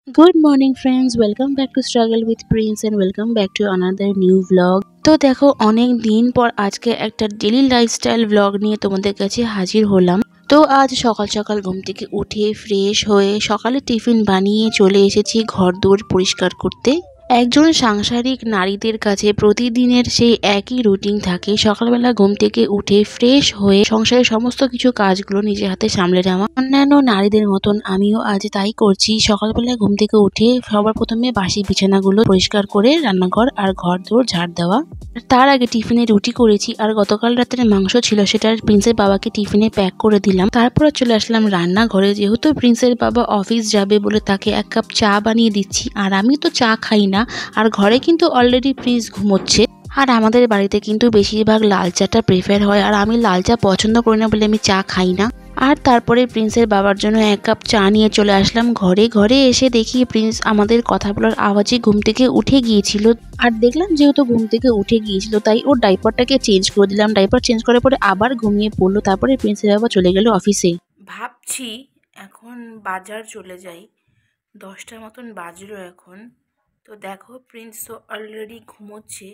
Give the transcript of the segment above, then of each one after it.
Good morning friends, welcome back to Struggle with Prince and welcome back to another new vlog। তো দেখো অনেক দিন পর আজকে একটা ডেইলি লাইফস্টাইল vlog নিয়ে তোমাদের কাছে হাজির হলাম। তো আজ সকাল সকাল ঘুম থেকে উঠে ফ্রেশ হয়ে সকালে টিফিন বানিয়ে চলে এসেছি ঘরদোর পরিষ্কার করতে। একজন সাংসারিক নারীদের কাছে প্রতিদিনের সেই একই রুটিন থাকে, সকালবেলা ঘুম থেকে উঠে ফ্রেশ হয়ে সংসারের সমস্ত কিছু কাজগুলো নিজের হাতে সামলে নেওয়া। অন্যান্য নারীদের মতন আমিও আজ তাই করছি। সকালবেলা ঘুম থেকে উঠে সবার প্রথমে বাসি বিছানাগুলো পরিষ্কার করে রান্নাঘর আর ঘর দোর ঝাড় দেওয়া। তার আগে টিফিনে রুটি করেছি আর গতকাল রাতের মাংস ছিল, সেটা প্রিন্সের বাবাকে টিফিনে প্যাক করে দিলাম। তারপর চলে আসলাম রান্নাঘরে, যেহেতু প্রিন্সের বাবা অফিস যাবে বলে তাকে এক কাপ চা বানিয়ে দিচ্ছি। আর আমি তো চা খাই না, আর ঘরে কিন্তু অলরেডি প্রিন্স ঘুমোচ্ছে। আর আমাদের বাড়িতে কিন্তু বেশিরভাগ লাল চাটা প্রেফার হয়, আর আমি লাল চা পছন্দ করি না বলে আমি চা খাই না। আর তারপরে প্রিন্সের বাবার জন্য এক কাপ চা নিয়ে চলে আসলাম ঘরে। ঘরে এসে দেখি প্রিন্স আমাদের কথা বলার আওয়াজে ঘুম থেকে উঠে গিয়েছিল। আর দেখলাম যেহেতু ঘুম থেকে উঠে গিয়েছিল তাই ওর ডাইপারটাকে চেঞ্জ করে দিলাম। ডাইপার চেঞ্জ করার পরে আবার ঘুমিয়ে পড়লো। তারপরে প্রিন্সের বাবা চলে গেল অফিসে। ভাবছি এখন বাজার চলে যাই, 10টার মতন বাজলো এখন। তো দেখো প্রিন্স তো অলরেডি ঘুমোচ্ছে,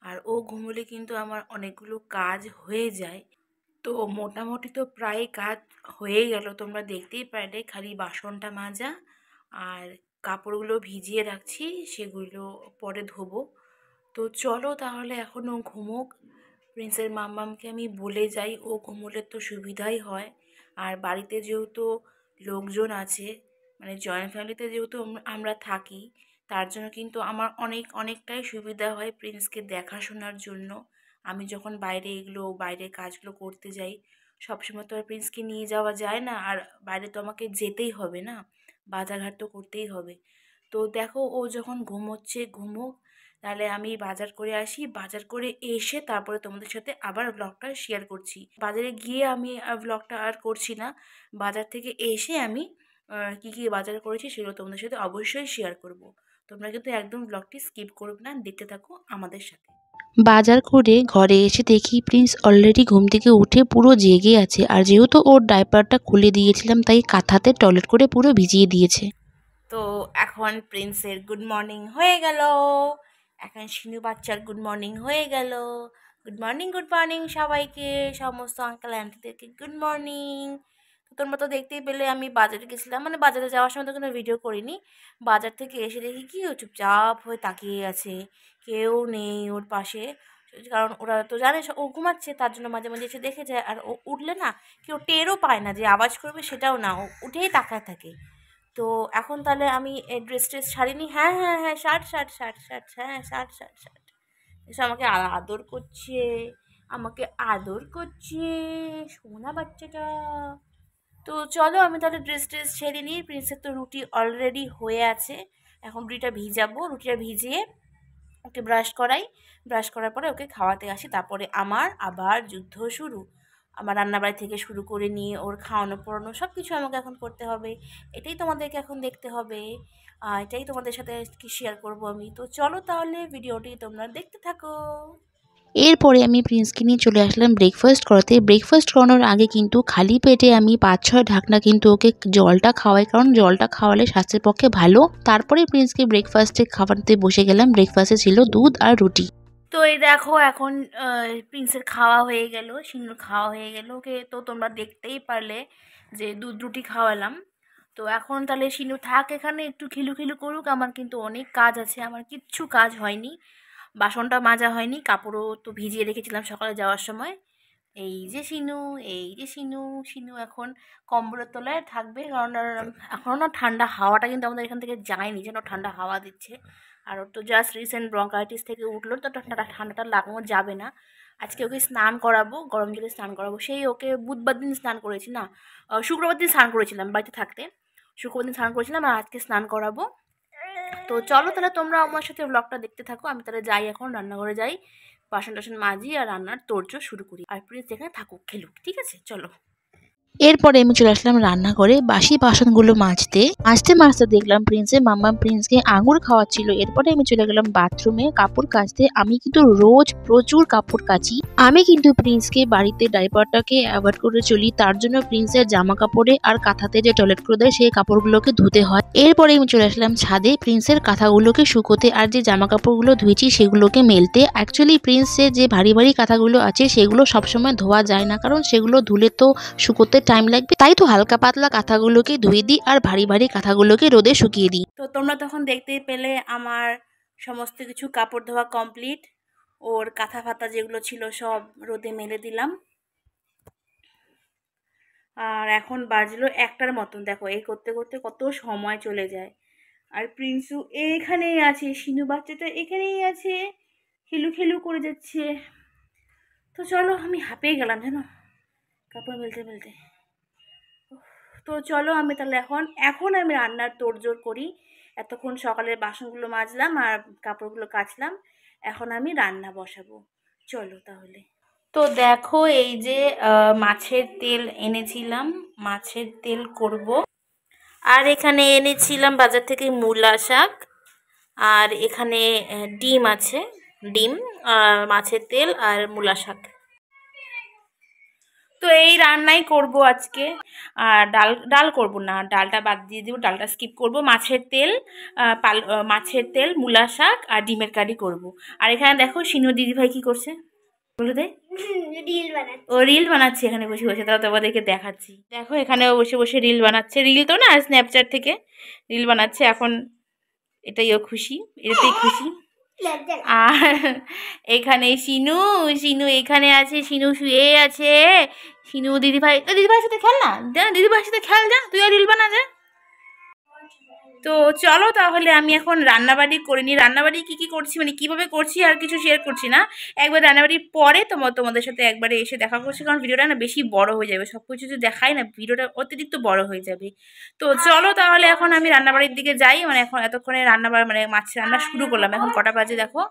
আর ও ঘুমোলে কিন্তু আমার অনেকগুলো কাজ হয়ে যায়। তো মোটামুটি তো প্রায় কাজ হয়ে গেল, তোমরা দেখতেই পারলে। খালি বাসনটা মাজা আর কাপড়গুলো ভিজিয়ে রাখছি, সেগুলো পরে ধোবো। তো চলো তাহলে এখনও ঘুমোক। প্রিন্সের মাম্মামকে আমি বলে যাই, ও ঘুমোলে তো সুবিধাই হয়। আর বাড়িতে যেহেতু লোকজন আছে, মানে জয়েন্ট ফ্যামিলিতে যেহেতু আমরা থাকি, তার জন্য কিন্তু আমার অনেকটাই সুবিধা হয় প্রিন্সকে দেখাশোনার জন্য। আমি যখন বাইরের কাজগুলো করতে যাই, সবসময় তো আর প্রিন্সকে নিয়ে যাওয়া যায় না, আর বাইরে তো আমাকে যেতেই হবে না, বাজারঘাট তো করতেই হবে। তো দেখো ও যখন ঘুমোচ্ছে ঘুমোক, তাহলে আমি বাজার করে আসি। বাজার করে এসে তারপরে তোমাদের সাথে আবার ব্লগটা শেয়ার করছি। বাজারে গিয়ে আমি ব্লগটা আর করছি না, বাজার থেকে এসে আমি কী কী বাজার করেছি সেগুলো তোমাদের সাথে অবশ্যই শেয়ার করব। তোমরা কিন্তু একদম ব্লগটি স্কিপ করবে না, দেখতে থাকো আমাদের সাথে। বাজার করে ঘরে এসে দেখি প্রিন্স অলরেডি ঘুম থেকে উঠে পুরো জেগে আছে। আর যেহেতু ওর ডাইপারটা খুলে দিয়েছিলাম তাই কাঁথাতে টয়লেট করে পুরো ভিজিয়ে দিয়েছে। তো এখন প্রিন্সের গুড মর্নিং হয়ে গেল, এখন শিনু বাচ্চার গুড মর্নিং হয়ে গেল। গুড মর্নিং সবাইকে, সমস্ত আঙ্কেল আন্টিদেরকে গুড মর্নিং। তো তোমরা তো দেখতেই পেলে আমি বাজারে গেছিলাম, মানে বাজারে যাওয়ার সময় তো কোনো ভিডিও করিনি। বাজার থেকে এসে দেখি কি ও চুপচাপ হয়ে তাকিয়ে আছে, কেউ নেই ওর পাশে। কারণ ওরা তো জানে ও ঘুমাচ্ছে, তার জন্য মাঝে মাঝে এসে দেখে যায়। আর ও উঠলে না কেউ টেরও পায় না যে আওয়াজ করবে, সেটাও না, ও উঠেই তাকায় থাকে। তো এখন তাহলে আমি ড্রেস ট্রেস ছাড়িনি। হ্যাঁ হ্যাঁ হ্যাঁ, শার্ট শার্ট শার্ট শার্ট, হ্যাঁ শার্ট শার্ট শার্ট। এসে আমাকে আদর করছে, আমাকে আদর করছে সোনা বাচ্চাটা। তো চলো আমি তাহলে ড্রেস ট্রেস ছেড়ে নিই। প্রিন্সের তো রুটি অলরেডি হয়ে আছে, এখন রুটিটা ভিজাবো। রুটিটা ভিজিয়ে ওকে ব্রাশ করাই, ব্রাশ করার পরে ওকে খাওয়াতে আসি। তারপরে আমার আবার যুদ্ধ শুরু। আমার রান্নাবাড়ি থেকে শুরু করে নিয়ে ওর খাওয়ানো পড়ানো সব কিছু আমাকে এখন করতে হবে। এটাই তোমাদেরকে এখন দেখতে হবে, এটাই তোমাদের সাথে কি শেয়ার করব আমি। তো চলো তাহলে ভিডিওটি তোমরা দেখতে থাকো। এরপরে আমি প্রিন্সকে নিয়ে চলে আসলাম ব্রেকফাস্ট করাতে। ব্রেকফাস্ট করানোর আগে কিন্তু খালি পেটে আমি 5-6 ঢাকনা কিন্তু ওকে জলটা খাওয়াই, কারণ জলটা খাওয়ালে স্বাস্থ্যের পক্ষে ভালো। তারপরে প্রিন্সকে ব্রেকফাস্টে খাওয়াতে বসে গেলাম। ব্রেকফাস্টে ছিল দুধ আর রুটি। তো এই দেখো এখন প্রিন্সের খাওয়া হয়ে গেল, সিনুর খাওয়া হয়ে গেল। ওকে তো তোমরা দেখতেই পারলে যে দুধ রুটি খাওয়ালাম। তো এখন তাহলে সিনু থাক এখানে, একটু খিলুখিলু করুক। আমার কিন্তু অনেক কাজ আছে, আমার কিচ্ছু কাজ হয়নি। বাসনটা মাজা হয়নি, কাপড়ও তো ভিজিয়ে রেখেছিলাম সকালে যাওয়ার সময়। এই যে সিনু, এই যে সিনু। সিনু এখন কম্বলের তলায় থাকবে, কারণ এখনও না ঠান্ডা হাওয়াটা কিন্তু আমাদের এখান থেকে যায়নি, যেন ঠান্ডা হাওয়া দিচ্ছে। আর ওর তো জাস্ট রিসেন্ট ব্রঙ্কাইটিস থেকে উঠলো, তো ঠান্ডাটা লাগানো যাবে না। আজকে ওকে স্নান করাবো, গরম জলে স্নান করাবো। সেই ওকে বুধবার দিন স্নান করেছি না, শুক্রবার দিন স্নান করেছিলাম বাড়িতে থাকতে। শুক্রবার দিন স্নান করেছিলাম, আর আজকে স্নান করাবো। তো চলো তাহলে তোমরা আমার সাথে ব্লগটা দেখতে থাকো। আমি তাহলে যাই, এখন রান্নাঘরে যাই, বাসন টাসন মাজি আর রান্নার তোড়জোড় শুরু করি। আর প্লিজ এখানে থাকুক, খেলুক, ঠিক আছে? চলো। এরপরে আমি চলে আসলাম রান্নাঘরে বাসি বাসনগুলো মাজতে মাজতে দেখলাম প্রিন্সের মাম্মা প্রিন্সকে আঙুর খাওয়াচ্ছিল। এরপরে আমি চলে গেলাম বাথরুমে কাপড় কাচতে। আমি কিন্তু রোজ প্রচুর কাপড় কাচি। আমি কিন্তু প্রিন্সকে বাড়িতে ডাইপারটাকে অ্যাভয়েড করে চলি, তার জন্য প্রিন্সের জামা কাপড়ে আর কাঁথাতে যে টয়লেট করে দেয় সেই কাপড়গুলোকে ধুতে হয়। এরপরে আমি চলে আসলাম ছাদে প্রিন্সের কাঁথাগুলোকে শুকোতে আর যে জামা কাপড়গুলো ধুয়েছি সেগুলোকে মেলতে। অ্যাকচুয়ালি প্রিন্সের যে ভারী ভারী কাঁথাগুলো আছে সেগুলো সবসময় ধোয়া যায় না, কারণ সেগুলো ধুলে তো শুকোতে টাইম লাগবে, তাই তো হালকা পাতলা কাঁথাগুলোকে ধুয়ে দিই আর ভারী ভারী কাঁথাগুলোকে রোদে শুকিয়ে দিই। তো তোমরা তখন দেখতেই পেলে আমার সমস্ত কিছু কাপড় ধোয়া কমপ্লিট। ওর কাঁথা ফাতা যেগুলো ছিল সব রোদে মেলে দিলাম। আর এখন বাজলো 1টার মতন। দেখো এই করতে করতে কত সময় চলে যায়। আর প্রিন্সু এইখানেই আছে, শিনু বাচ্চাটা এখানেই আছে, খেলু খেলু করে যাচ্ছে। তো চলো, আমি হাঁপিয়ে গেলাম জানো কাপড় মেলতে মেলতে। তো চলো আমি তাহলে এখন আমি রান্নার তোড়জোড় করি। এতক্ষণ সকালের বাসনগুলো মাজলাম আর কাপড়গুলো কাচলাম, এখন আমি রান্না বসাবো। চলো তাহলে। তো দেখো এই যে মাছের তেল এনেছিলাম, মাছের তেল করব। আর এখানে এনেছিলাম বাজার থেকে মূলা শাক, আর এখানে ডিম আছে, ডিম আর মাছের তেল আর মূলা শাক। তো এই রান্নাই করব আজকে। আর ডাল করব না, ডালটা বাদ দিয়ে দিব, ডালটা স্কিপ করব। মাছের তেল মূলা শাক আর ডিমের কারি করব। আর এখানে দেখো শিনু দিদিভাই কি করছে বলে দে। ও রিল বানাচ্ছে এখানে বসে বসে, তাও তোমাদেরকে দেখাচ্ছি। দেখো এখানে বসে বসে রিল বানাচ্ছে, রিল তো না স্ন্যাপচ্যাট থেকে রিল বানাচ্ছে এখন, এটাই ও খুশি, এটাতেই খুশি। আর এখানে শিনু এখানে আছে, শিনু শুয়ে আছে। শিনু দিদিভাইয়ের সাথে খেল না, দিদিভাইয়ের সাথে খেল, যা তুই আর রিল বানা যা। তো চলো তাহলে আমি এখন রান্নাবাড়ি করে নিই। রান্নাবাড়ি কী করছি মানে কীভাবে করছি আর কিছু শেয়ার করছি না, একবার রান্নাবাড়ির পরে তোমাদের সাথে একবারে এসে দেখা করছি, কারণ ভিডিওটা না বেশি বড় হয়ে যাবে, সব কিছু যদি দেখাই না ভিডিওটা অতিরিক্ত বড় হয়ে যাবে। তো চলো তাহলে এখন আমি রান্নাবাড়ির দিকে যাই। মানে এখন এতক্ষণে মানে মাছ রান্না শুরু করলাম, এখন কটা বাজে দেখো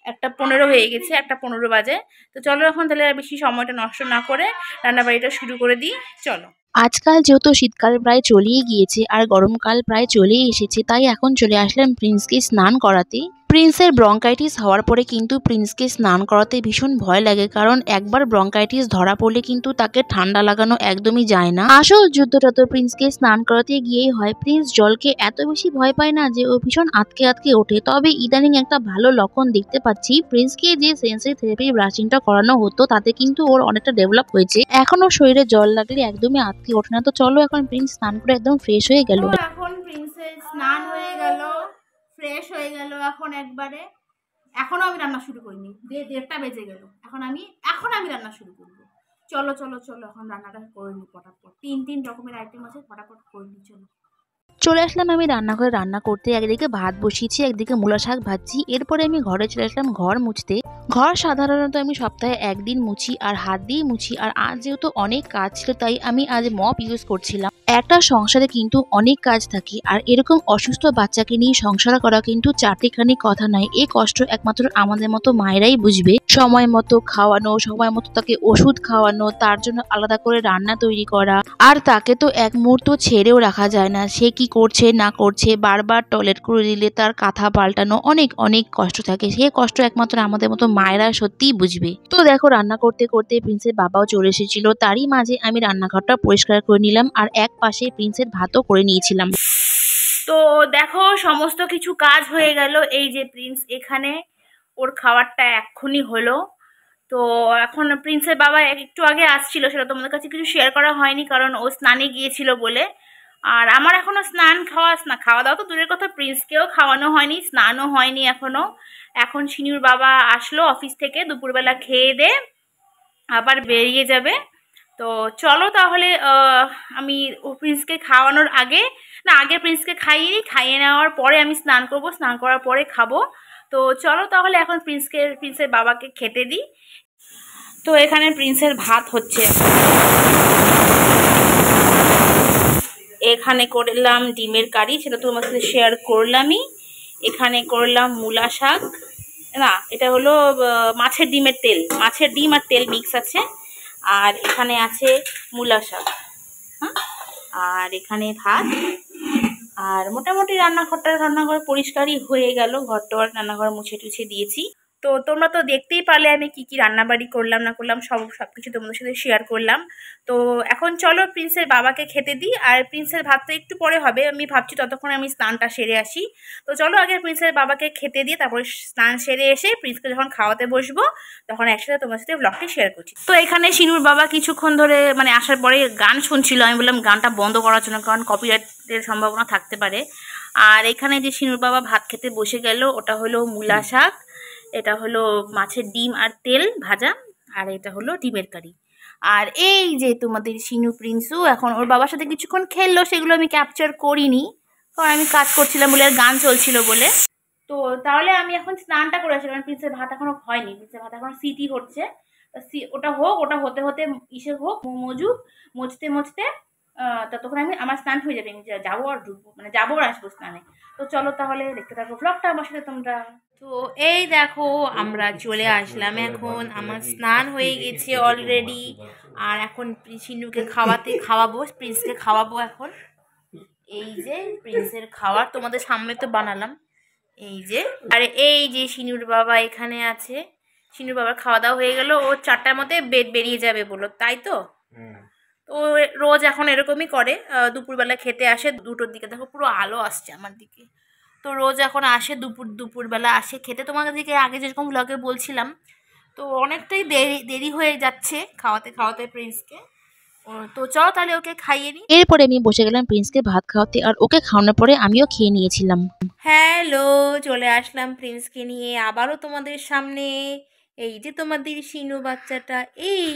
1:15 হয়ে গেছে, 1:15 বাজে। তো চলো এখন তাহলে বেশি সময়টা নষ্ট না করে রান্নাবাড়িটা শুরু করে দিই, চলো। আজকাল যেহেতু শীতকাল প্রায় চলেই গিয়েছে আর গরমকাল প্রায় চলেই এসেছে, তাই এখন চলে আসলাম প্রিন্সকে স্নান করাতে। প্রিন্সের ব্রঙ্কাইটিস হওয়ার পরে কিন্তু প্রিন্সকে স্নান করাতে ভীষণ ভয় লাগে, কারণ একবার ব্রঙ্কাইটিস ধরা পড়লে কিন্তু তাকে ঠান্ডা লাগানো একদমই যায় না। আসল যুদ্ধটা তো প্রিন্সকে স্নান করাতে গিয়েই হয়। প্রিন্স জলকে এত বেশি ভয় পায় না যে ও ভীষণ আটকে ওঠে। তবে ইদানিং একটা ভালো লক্ষণ দেখতে পাচ্ছি, প্রিন্সকে যে সেন্সরি থেরাপি ব্রাশিংটা করানো হতো তাতে কিন্তু ওর অনেকটা ডেভেলপ হয়েছে, এখনো শরীরে জল লাগলে একদমই আটকে ওঠে না। তো চলো এখন প্রিন্স স্নান করে একদম ফ্রেশ হয়ে গেল। এখন প্রিন্সের স্নান হয়ে গেল, ফ্রেশ হয়ে গেল এখন একবারে। এখনো আমি রান্না শুরু করিনি, 1:30 বেজে গেল, এখন আমি রান্না শুরু করব। চলো এখন রান্নাটা করে নিই ফটাফট। 3 রকমের আইটেম আছে, ফটাফট করে নিই, চলো। চলে আসলাম আমি রান্নাঘরে রান্না করতে। একদিকে ভাত বসিয়েছি, একদিকে মূলা শাক ভাজছি। এরপরে আমি ঘরে চলে আসলাম ঘর মুছতে। ঘর সাধারণত আমি সপ্তাহে একদিন মুছি আর হাত দিয়ে মুছি, আর আজ যেহেতু অনেক কাজ ছিল তাই আমি আজ মপ ইউজ করছিলাম। একটা সংসারে কিন্তু অনেক কাজ থাকে, আর এরকম অসুস্থ বাচ্চাকে নিয়ে সংসার করা কিন্তু চারটিখানি কথা নয়। এই কষ্ট একমাত্র আমাদের মতো মায়েরাই বুঝবে। সময় মতো খাওয়ানো, সময় মতো তাকে ওষুধ খাওয়ানো, তার জন্য আলাদা করে রান্না তৈরি করা, আর তাকে তো এক মুহূর্ত ছেড়েও রাখা যায় না। সে কি করছে না করছে, বারবার টয়লেট করে দিলে তার কাঁথা পাল্টানো, অনেক অনেক কষ্ট থাকে। সে কষ্ট একমাত্র আমাদের মতো মায়েরা সত্যিই বুঝবে। তো দেখো রান্না করতে করতে প্রিন্সের বাবাও চলে এসেছিল, তারই মাঝে আমি রান্নাঘরটা পরিষ্কার করে নিলাম আর এক পাশে প্রিন্সের ভাতও করে নিয়েছিলাম। তো দেখো সমস্ত কিছু কাজ হয়ে গেল। এই যে প্রিন্স এখানে, ওর খাবারটা এক্ষুনি হলো। তো এখন প্রিন্সের বাবা একটু আগে আসছিল, সেটা তোমাদের কাছে কিছু শেয়ার করা হয়নি কারণ ও স্নানে গিয়েছিল বলে। আর আমার এখনো খাওয়া দাওয়া তো দূরের কথা, প্রিন্সকেও খাওয়ানো হয়নি, স্নানও হয়নি এখনো। এখন শিনুর বাবা আসলো অফিস থেকে, দুপুরবেলা খেয়ে দে আবার বেরিয়ে যাবে। তো চলো তাহলে আমি প্রিন্সকে খাওয়ানোর আগে প্রিন্সকে খাইয়ে নেওয়ার পরে আমি স্নান করব, স্নান করার পরে খাবো। তো চলো তাহলে এখন প্রিন্সের বাবাকে খেতে দিই। তো এখানে প্রিন্সের ভাত হচ্ছে, এখানে করলাম ডিমের কারি, সেটা তো তোমার সাথে শেয়ার করলামই। এখানে করলাম মূলা শাক, না এটা হলো মাছের ডিম আর তেল মিক্স আছে। আর এখানে আছে মূলা শাক। আর এখানে ভাত। আর মোটামুটি রান্নাঘর পরিষ্কারই হয়ে গেল, ঘরটোর রান্নাঘর মুছে টুছে দিয়েছি। তো তোমরা তো দেখতেই পারলে আমি কি কি রান্নাবাড়ি করলাম না করলাম, সবকিছু তোমাদের সাথে শেয়ার করলাম। তো এখন চলো প্রিন্সের বাবাকে খেতে দিই। আর প্রিন্সের ভাত তো একটু পরে হবে, আমি ভাবছি ততক্ষণে আমি স্নানটা সেরে আসি। তো চলো আগে প্রিন্সের বাবাকে খেতে দিয়ে তারপরে স্নান সেরে এসে প্রিন্সকে যখন খাওয়াতে বসবো তখন একসাথে তোমার সাথে ব্লগটি শেয়ার করছি। তো এখানে শিনুর বাবা কিছুক্ষণ ধরে মানে আসার পরে গান শুনছিল, আমি বললাম গানটা বন্ধ করার জন্য, কারণ কপিরাইটের সম্ভাবনা থাকতে পারে। আর এখানে যে শিনুর বাবা ভাত খেতে বসে গেল, ওটা হলো মূলা শাক, এটা হলো মাছের ডিম আর তেল ভাজা, আর এটা হলো ডিমের কারি। আর এই যে তোমাদের শিনু প্রিন্সু এখন ওর বাবার সাথে কিছুক্ষণ খেললো, সেগুলো আমি ক্যাপচার করিনি কারণ আমি কাজ করছিলাম বলে, আর গান চলছিল বলে। তো তাহলে আমি এখন স্নানটা করে আসি, কারণ প্রিন্সের ভাত এখনো হয়নি, প্রিন্সের ভাত এখন সিটি হচ্ছে। ওটা হোক, ওটা হতে হতে ইসে হোক, মজুক, মজতে ততক্ষণ আমার স্নান হয়ে যাবে, আমি যাবো আর ঢুকবো, মানে যাবো আর আসবো স্নানে। তো চলো তাহলে দেখতে থাকো ব্লগটা আমার সাথে তোমরা। তো এই দেখো আমরা চলে আসলাম, এখন আমার স্নান হয়ে গেছে অলরেডি। আর এখন শিনুকে খাওয়াবো, প্রিন্সকে খাওয়াবো এখন। এই যে প্রিন্সের খাবার তোমাদের সামনে তো বানালাম, এই যে। আর এই যে শিনুর বাবা এখানে আছে, শিনুর বাবার খাওয়া দাওয়া হয়ে গেল, ও 4টার মধ্যে বেরিয়ে যাবে বলো, তাই তো? তো রোজ এখন এরকমই করে, দুপুরবেলা খেতে আসে 2টোর দিকে, দেখো পুরো আলো আসছে আমার দিকে। তো রোজ এখন আসে দুপুরবেলা আসে খেতে, তোমাদের দিকে আগে যেরকম ব্লগে বলছিলাম। তো অনেকটাই দেরি হয়ে যাচ্ছে খাওয়াতে প্রিন্সকে। তো চলো তাহলে ওকে খাইয়ে নিই। এরপরে আমি বসে গেলাম প্রিন্সকে ভাত খাওয়াতে, আর ওকে খাওয়ানোর পরে আমিও খেয়ে নিয়েছিলাম। হ্যালো, চলে আসলাম প্রিন্সকে নিয়ে আবারও তোমাদের সামনে। এই যে তোমাদের শিনু বাচ্চাটা, এই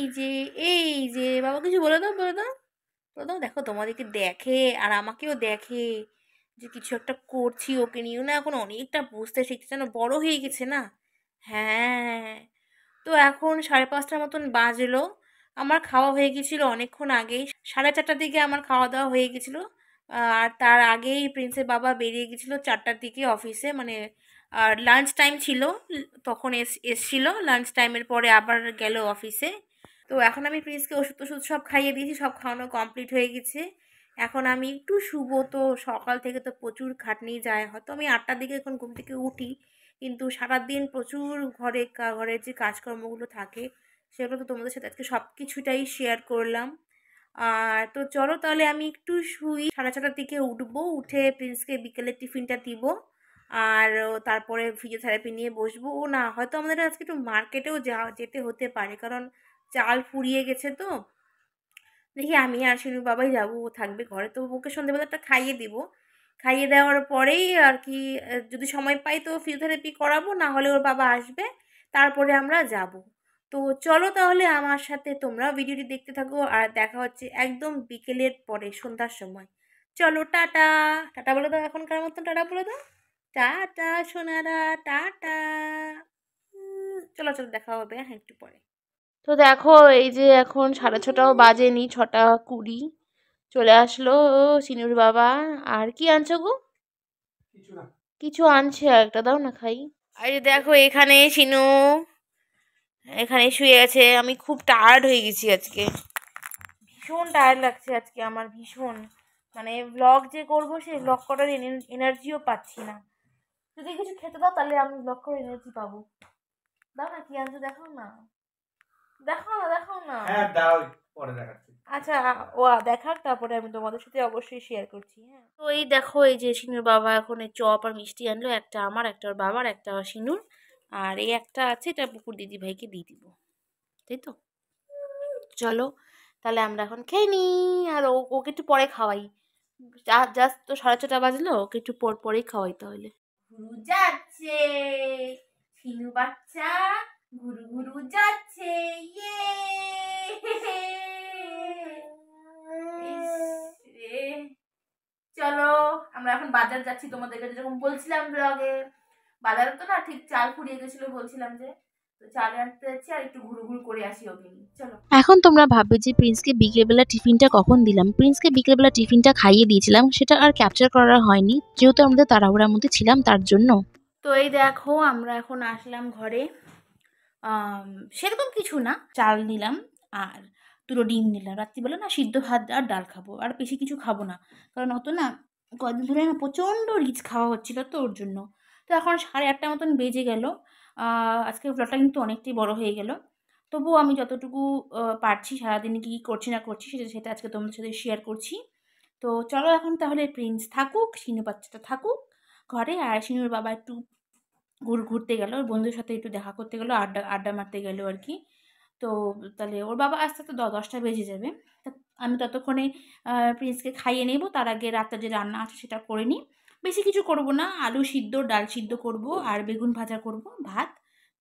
যে বাবা কিছু বলে দাও, দেখো তোমাদেরকে দেখে আর আমাকেও দেখে যে কিছু একটা করছি ওকে নিয়েও, না এখন অনেকটা বুঝতে শিখছে, যেন বড় হয়ে গেছে না। হ্যাঁ, তো এখন 5:30টার মতন বাজলো, আমার খাওয়া হয়ে গেছিলো অনেকক্ষণ আগেই, 4:30টার দিকে আমার খাওয়া দাওয়া হয়ে গেছিলো। আর তার আগেই প্রিন্সের বাবা বেরিয়ে গেছিলো 4টার দিকে অফিসে, মানে আর লাঞ্চ টাইম ছিল তখন এসছিল, লাঞ্চ টাইমের পরে আবার গেল অফিসে। তো এখন আমি প্রিন্সকে ওষুধ সব খাইয়ে দিয়েছি, সব খাওয়ানো কমপ্লিট হয়ে গেছে। এখন আমি একটু শুবো, তো সকাল থেকে তো প্রচুর খাটনি যায়, হয়তো আমি 8টার দিকে এখন ঘুম থেকে উঠি, কিন্তু সারাদিন প্রচুর ঘরের যে কাজকর্মগুলো থাকে সেগুলো তো তোমাদের সাথে আজকে সব কিছুটাই শেয়ার করলাম। আর তো চলো তাহলে আমি একটু শুই, 6:30টার দিকে উঠবো, উঠে প্রিন্সকে বিকেলের টিফিনটা দিব। আর তারপরে ফিজিওথেরাপি নিয়ে বসবো। ও না, হয়তো আমাদের আজকে একটু মার্কেটেও যেতে হতে পারে, কারণ চাল ফুরিয়ে গেছে। তো দেখি আমি আর শিনুর বাবাই যাবো, ও থাকবে ঘরে, তো ওকে সন্ধ্যেবেলাটা খাইয়ে দিব। খাইয়ে দেওয়ার পরেই আর কি যদি সময় পাই তো ফিজিওথেরাপি করাবো, না হলে ওর বাবা আসবে, তারপরে আমরা যাব। তো চলো তাহলে আমার সাথে তোমরা ভিডিওটি দেখতে থাকো, আর দেখা হচ্ছে একদম বিকেলের পরে সন্ধ্যার সময়। চলো টাটা। টাটা বলে দাও, এখনকার মতন টাটা বলে দাও। টাটা সোনারা, টাটা। চলো দেখা হবে হ্যাঁ একটু পরে। তো দেখো এই যে এখন 6:30টাও বাজেনি, 6:20 চলে আসলো সিনুর বাবা। আর কি আনছো গো? কিছু আনছে, একটা দাও না খাই। আর দেখো এখানে সিনু এখানে শুয়ে আছে, আমি খুব টায়ার্ড হয়ে গেছি আজকে, ভীষণ টায়ার্ড লাগছে আজকে আমার, ভীষণ, মানে ব্লগ যে করবো সেই ব্লগ করার এনার্জিও পাচ্ছি না। যদি কিছু খেতে দাও তাহলে আমি ব্লগ করার এনার্জি পাবো। দাও না, কি আনছো দেখাও না, দেখাও না। হ্যাঁ দাও, পরে দেখাচ্ছি। আচ্ছা, ও দেখাক, তারপরে আমি তোমাদের সাথে অবশ্যই শেয়ার করছি। হ্যাঁ, তো এই দেখো এই যে শিনুর বাবা এখন এই চপ আর মিষ্টি আনলো, একটা আমার, একটা ওর বাবার, একটা শিনুর, আর এই একটা আছে, এটা পুকুর দিদি ভাইকে দিয়ে দিব, তাই তো? চলো তাহলে আমরা এখন খেয়ে নিই, আর ওকে একটু পরে খাওয়াই, জাস্ট তো 6:30 বাজলো, ওকে একটু পরেই খাওয়াই তাহলে। ঘুরু যাচ্ছে শিনু বাচ্চা, ঘুরু যাচ্ছে, ইয়ে চলো আমরা এখন বাজার যাচ্ছি, তোমাদের কাছে যেরকম বলছিলাম ব্লগে, বাজারে তো না ঠিক চাল ফুরিয়ে গেছিল বলছিলাম যে, তো চাল আনতে যাচ্ছি আর একটু ঘুরু করে আসি ওকে নিয়ে। চলো। এখন তোমরা ভাববে যে প্রিন্সকে বিকেলবেলা টিফিনটা কখন দিলাম। প্রিন্সকে বিকেলবেলা টিফিনটা খাইয়ে দিয়েছিলাম, সেটা আর ক্যাপচার করা হয়নি যেহেতু আমাদের তাড়াহুড়ার মধ্যে ছিলাম তার জন্য। তো এই দেখো আমরা এখন আসলাম ঘরে, সেরকম কিছু না, চাল নিলাম আর দুটো ডিম নিলাম, রাত্রিবেলা না সিদ্ধ ভাত আর ডাল খাবো, আর বেশি কিছু খাবো না, কারণ অত না কদিন ধরে না প্রচণ্ড রিচ খাওয়া হচ্ছিলো তো ওর জন্য। তো এখন 8:30 মতন বেজে গেল। আজকের ব্লগটা কিন্তু অনেকটাই বড় হয়ে গেল। তবুও আমি যতটুকু পারছি সারাদিনে কী কী করছি না করছি সেটা সেটা আজকে তোমাদের সাথে শেয়ার করছি। তো চলো এখন তাহলে প্রিন্স থাকুক, শিনু বাচ্চাটা থাকুক ঘরে, আর শিনুর বাবা একটু ঘুরতে গেল, ওর বন্ধুদের সাথে একটু দেখা করতে গেলো, আড্ডা আড্ডা মারতে গেলো আর কি। তো তাহলে ওর বাবা আসতে তো 10টা বেজে যাবে। তা আমি ততক্ষণে প্রিন্সকে খাইয়ে নেব, তার আগে রাতে যে রান্না আছে সেটা করে নিই। বেশি কিছু করব না, আলু সিদ্ধ ডাল সিদ্ধ করব আর বেগুন ভাজা করব, ভাত,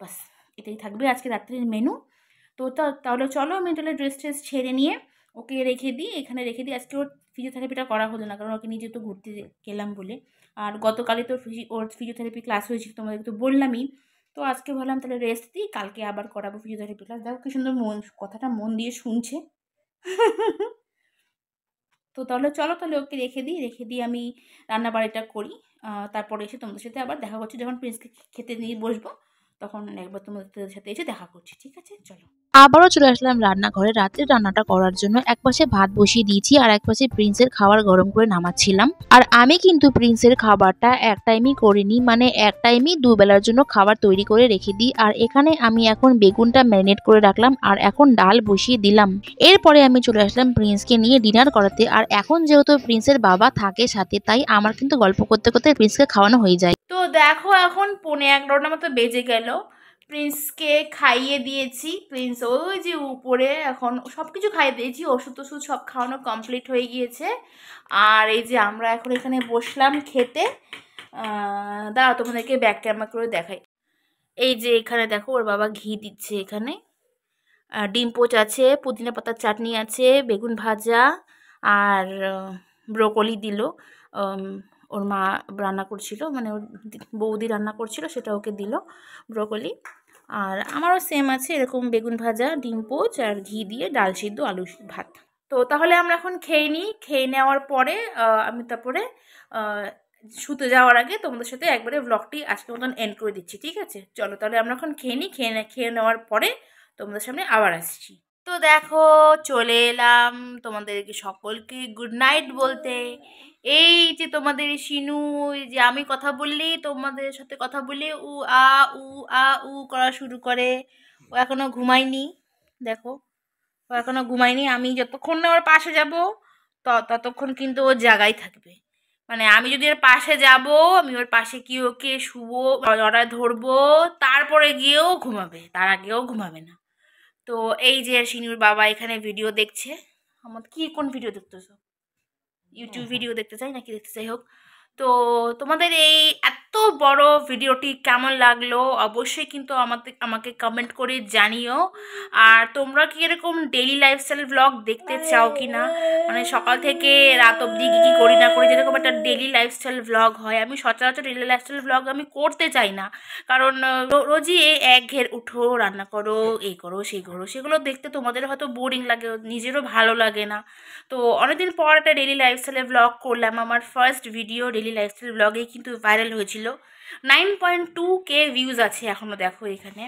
বাস এটাই থাকবে আজকে রাত্রের মেনু। তো তাহলে চলো আমি তাহলে ড্রেস ট্রেস ছেড়ে নিয়ে ওকে রেখে দিই, এখানে রেখে দিই। আজকে ওর ফিজিওথেরাপিটা করা হলো না, কারণ ওকে নিজে তো ঘুরতে গেলাম বলে। আর গতকালই তো ওর ফিজিওথেরাপি ক্লাস হয়েছিল, তোমাদেরকে তো বললামই। তো আজকে ভাবলাম তাহলে রেস্ট দিই, কালকে আবার করাবো ফিজিওথেরাপি ক্লাস। দেখো কি সুন্দর কথাটা মন দিয়ে শুনছে। তো তাহলে চলো তাহলে ওকে রেখে দিই আমি রান্না বাড়িটা করি। তারপরে এসে তোমাদের সাথে আবার দেখা করছি, যখন প্রিন্সকে খেতে নিয়ে বসবো তখন একবার তোমাদের সাথে এসে দেখা করছি, ঠিক আছে? চলো। আবারও চলে আসলাম রান্নাঘরে রাতের রান্নাটা করার জন্য। একপাশে ভাত বসিয়ে দিয়েছি আর একপাশে প্রিন্সের খাবার গরম করে নামাচ্ছিলাম। আর আমি কিন্তু প্রিন্সের খাবারটা এক টাইমই করিনি, মানে এক টাইমই দুবেলার জন্য খাবার তৈরি করে রেখে দিই। আর এখানে আমি এখন বেগুনটা ম্যারিনেট করে রাখলাম আর এখন ডাল বসিয়ে দিলাম। এরপরে আমি চলে আসলাম প্রিন্সকে নিয়ে ডিনার করাতে। আর এখন যেহেতু প্রিন্সের বাবা থাকে সাথে, তাই আমার কিন্তু গল্প করতে করতে প্রিন্সকে খাওয়ানো হয়ে যায়। তো দেখো এখন 11:45 মতো বেজে গেল, প্রিন্সকে খাইয়ে দিয়েছি। প্রিন্স ওই যে উপরে এখন সব কিছু খাইয়ে দিয়েছি, ওষুধ টষুধ সব খাওয়ানো কমপ্লিট হয়ে গিয়েছে। আর এই যে আমরা এখন এখানে বসলাম খেতে। দাঁড়াও তোমাদেরকে ব্যাক ক্যামেরা করে দেখাই। এই যে এখানে দেখো ওর বাবা ঘি দিচ্ছে, এখানে ডিম পোচ আছে, পুদিনা পাতার চাটনি আছে, বেগুন ভাজা আর ব্রোকলি দিল। ওর মা রান্না করছিল, মানে ওর বৌদি রান্না করছিল, সেটা ওকে দিল ব্রোকলি। আর আমারও সেম আছে এরকম বেগুন ভাজা, ডিম পোচ আর ঘি দিয়ে ডাল সিদ্ধ আলু ভাত। তো তাহলে আমরা এখন খেয়ে নিই, খেয়ে নেওয়ার পরে আমি তারপরে শুতে যাওয়ার আগে তোমাদের সাথে একবারে ব্লগটি আজকের মতন এন্ড করে দিচ্ছি, ঠিক আছে? চলো তাহলে আমরা এখন খেয়ে নিই, খেয়ে নেওয়ার পরে তোমাদের সামনে আবার আসছি। তো দেখো চলে এলাম তোমাদেরকে সকলকে গুড নাইট বলতে। এই যে তোমাদের শিনু, এই যে আমি কথা বললেই তোমাদের সাথে কথা বলে উ আ উ আ উ করা শুরু করে। ও এখনো ঘুমায়নি, দেখো ও এখনো ঘুমায়নি। আমি যতক্ষণ না ওর পাশে যাব ততক্ষণ কিন্তু ও জাগাই থাকবে। মানে আমি যদি ওর পাশে যাব, আমি ওর পাশে কি ওকে শুবো, জড়ায় ধরবো, তারপরে গিয়েও ঘুমাবে, তার আগেও ঘুমাবে না। তো এই যে শিনুর বাবা এখানে ভিডিও দেখছে। আমার কি কোন ভিডিও দেখতেছো? ইউটিউব ভিডিও দেখতে চাই নাকি দেখতে চাই হোক। তো তোমাদের এই এত বড় ভিডিওটি কেমন লাগলো অবশ্যই কিন্তু আমাকে কমেন্ট করে জানিও। আর তোমরা কি এরকম ডেইলি লাইফস্টাইল ব্লগ দেখতে চাও কি না, মানে সকাল থেকে রাত অবধি কী কী করি না করি, যেরকম একটা ডেইলি লাইফস্টাইল ব্লগ হয়। আমি সচরাচর ডেইলি লাইফস্টাইল ব্লগ আমি করতে চাই না, কারণ রোজই এই একঘের উঠো রান্না করো এই করো সেই করো, সেগুলো দেখতে তোমাদের হয়তো বোরিং লাগে, নিজেরও ভালো লাগে না। তো অনেকদিন পর একটা ডেইলি লাইফস্টাইলের ব্লগ করলাম। আমার ফার্স্ট ভিডিও ডেইলি লাইফস্টাইল ব্লগেই কিন্তু ভাইরাল হয়েছিল। 9.2K ভিউজ আছে এখনও, দেখো এখানে।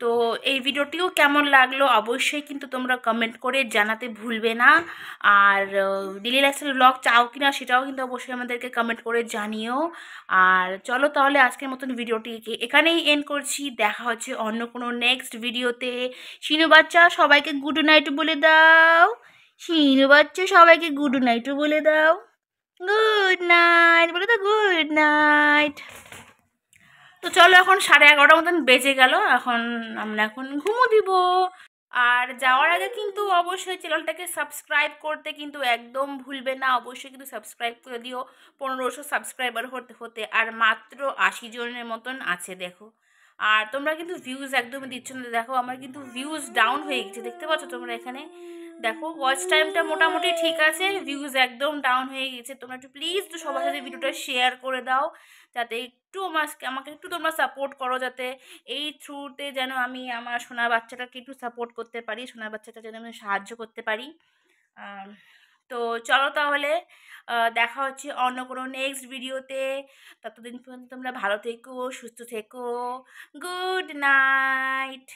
তো এই ভিডিওটিও কেমন লাগলো অবশ্যই কিন্তু তোমরা কমেন্ট করে জানাতে ভুলবে না। আর ডেইলি লাইফস্টাইল ব্লগ চাও কি না সেটাও কিন্তু অবশ্যই আমাদেরকে কমেন্ট করে জানিও। আর চলো তাহলে আজকের মতন ভিডিওটিকে এখানেই এন্ড করছি, দেখা হচ্ছে অন্য কোনো নেক্সট ভিডিওতে। শিনু বাচ্চা সবাইকে গুড নাইট বলে দাও। শিনু বাচ্চা সবাইকে গুড নাইটও বলে দাও। গুড নাইট বলে দাও, গুড নাইট। তো চলো এখন 11:30 মতন বেজে গেল, এখন আমরা এখন ঘুমো দিব। আর যাওয়ার আগে কিন্তু অবশ্যই চ্যানেলটাকে সাবস্ক্রাইব করতে কিন্তু একদম ভুলবে না, অবশ্যই কিন্তু সাবস্ক্রাইব করে দিও। 1500 সাবস্ক্রাইবার হতে হতে আর মাত্র 80 জনের মতন আছে, দেখো। আর তোমরা কিন্তু ভিউজ একদমই দিচ্ছ না, দেখো আমার কিন্তু ভিউজ ডাউন হয়ে গেছে, দেখতে পাচ্ছ তোমরা এখানে। দেখো ওয়াচ টাইমটা মোটামুটি ঠিক আছে, ভিউজ একদম ডাউন হয়ে গেছে। তোমরা একটু প্লিজ তো সবার সাথে ভিডিওটা শেয়ার করে দাও, যাতে একটু আমাকে একটু তোমরা সাপোর্ট করো, যাতে এই থ্রুতে যেন আমি আমার সোনার বাচ্চাটাকে একটু সাপোর্ট করতে পারি, সোনার বাচ্চাটা যেন আমি সাহায্য করতে পারি। তো চলো তাহলে দেখা হচ্ছে অন্য কোনো নেক্সট ভিডিওতে। ততদিন পর্যন্ত তোমরা ভালো থেকো, সুস্থ থেকো। Good night.